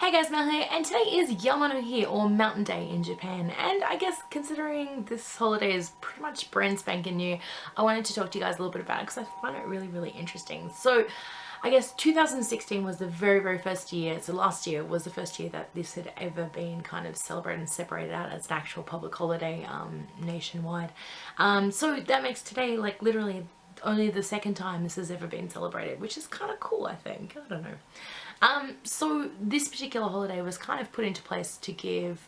Hey guys, Mel here, and today is Yama here, or Mountain Day in Japan. And I guess considering this holiday is pretty much brand spanking new, I wanted to talk to you guys a little bit about it because I find it really interesting. So I guess 2016 was the very first year, so last year was the first year that this had ever been kind of celebrated and separated out as an actual public holiday nationwide. So that makes today like literally only the second time this has ever been celebrated, which is kind of cool, I think. I don't know. So this particular holiday was kind of put into place to give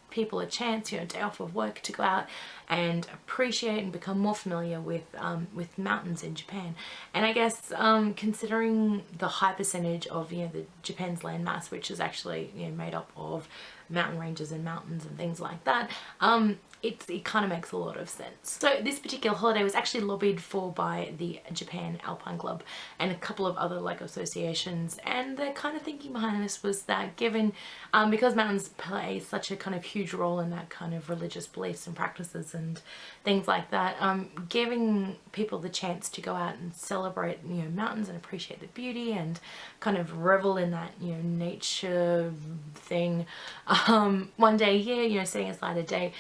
people a chance, you know, day off of work to go out and appreciate and become more familiar with mountains in Japan. And I guess considering the high percentage of, you know, the Japan's landmass, which is actually, you know, made up of mountain ranges and mountains and things like that, it kind of makes a lot of sense. So this particular holiday was actually lobbied for by the Japan Alpine Club and a couple of other like associations, and the kind of thinking behind this was that given because mountains play such a kind of huge role in that kind of religious beliefs and practices and things like that, giving people the chance to go out and celebrate, you know, mountains and appreciate the beauty and kind of revel in that, you know, nature thing one day a year, you know, setting aside a day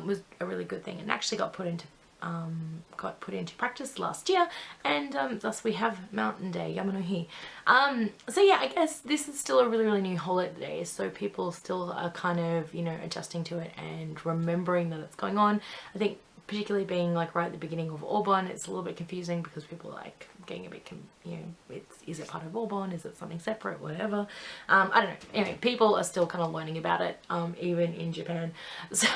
was a really good thing, and actually got put into practice last year, and thus we have Mountain Day, Yama. So yeah, I guess this is still a really new holiday, so people still are kind of, you know, adjusting to it and remembering that it's going on. I think particularly being like right at the beginning of Aubon, it's a little bit confusing because people are like getting a bit, you know, is it part of Aubon? Is it something separate? Whatever. I don't know. Anyway, people are still kind of learning about it, even in Japan. So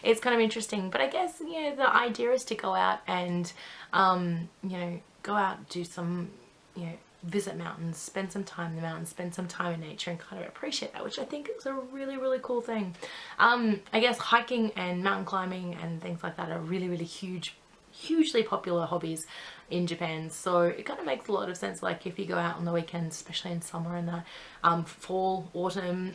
it's kind of interesting. But I guess, you know, the idea is to go out and, you know, go out, do some, you know, visit mountains, spend some time in the mountains, spend some time in nature, and kind of appreciate that, which I think is a really cool thing. I guess hiking and mountain climbing and things like that are really hugely popular hobbies in Japan, so it kind of makes a lot of sense. Like if you go out on the weekends, especially in summer and the fall, autumn,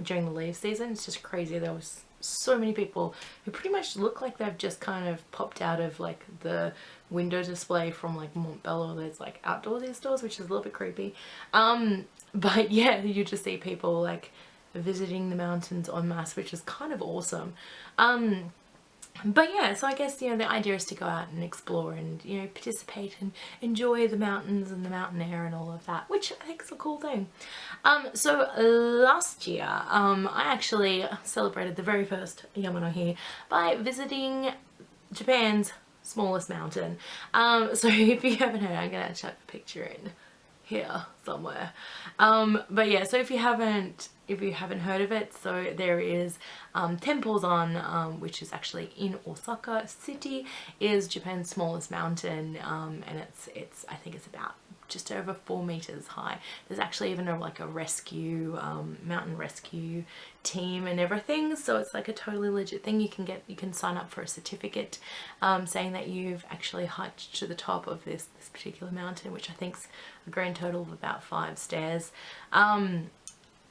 during the leaf season, it's just crazy. There was so many people who pretty much look like they've just kind of popped out of like the window display from like Montbello. There's like outdoorsy stores, which is a little bit creepy, but yeah, you just see people like visiting the mountains en masse, which is kind of awesome. But yeah, so I guess, you know, the idea is to go out and explore and, you know, participate and enjoy the mountains and the mountain air and all of that, which I think is a cool thing. So last year, I actually celebrated the very first Yama by visiting Japan's smallest mountain. So if you haven't heard, I'm gonna chuck a picture in here somewhere. But yeah, so if you haven't heard of it, so there is Tempozan, which is actually in Osaka City, is Japan's smallest mountain, and it's I think it's about just over 4 meters high. There's actually even like a rescue, mountain rescue team and everything, so it's like a totally legit thing. You can sign up for a certificate saying that you've actually hiked to the top of this particular mountain, which I think's a grand total of about 5 stairs.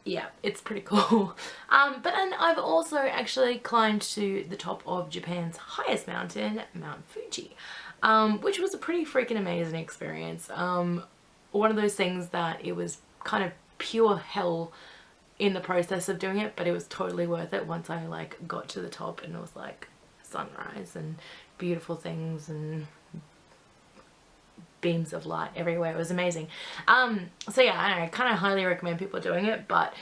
Yeah, it's pretty cool. But then I've also actually climbed to the top of Japan's highest mountain, Mount Fuji, which was a pretty freaking amazing experience. One of those things that it was kind of pure hell in the process of doing it, but it was totally worth it once I like got to the top, and it was like sunrise and beautiful things and beams of light everywhere. It was amazing. So yeah, I don't know, I kind of highly recommend people doing it, but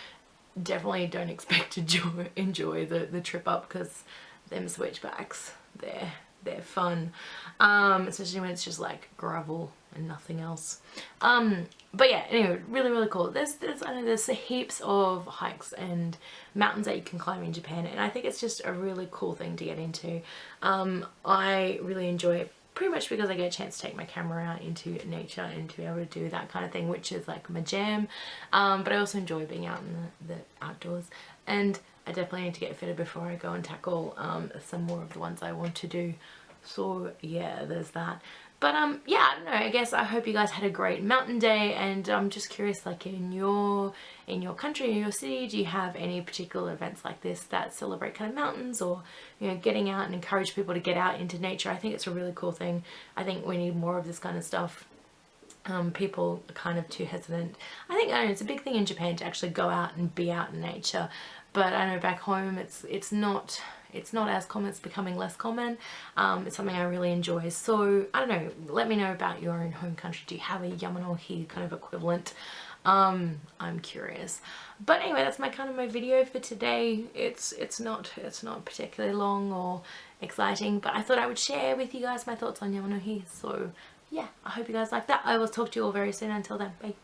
definitely don't expect to enjoy the trip up, because them switchbacks, they're fun, especially when it's just like gravel and nothing else. But yeah, anyway, really cool. There's I know there's heaps of hikes and mountains that you can climb in Japan, and I think it's just a really cool thing to get into. I really enjoy it pretty much because I get a chance to take my camera out into nature and to be able to do that kind of thing, which is like my jam. But I also enjoy being out in the outdoors, and I definitely need to get fitter before I go and tackle some more of the ones I want to do. So yeah, there's that. But yeah, I don't know, I guess I hope you guys had a great Mountain Day, and I'm just curious, like in your country, in your city, do you have any particular events like this that celebrate kind of mountains, or, you know, getting out and encourage people to get out into nature? I think it's a really cool thing. I think we need more of this kind of stuff people are kind of too hesitant. I think, I don't know, it's a big thing in Japan to actually go out and be out in nature, but I know back home it's not as common. It's becoming less common. It's something I really enjoy. So I don't know, let me know about your own home country. Do you have a Yama no Hi kind of equivalent? I'm curious. But anyway, that's my video for today. It's not particularly long or exciting, but I thought I would share with you guys my thoughts on Yama no Hi. So yeah, I hope you guys like that. I will talk to you all very soon. Until then, bye.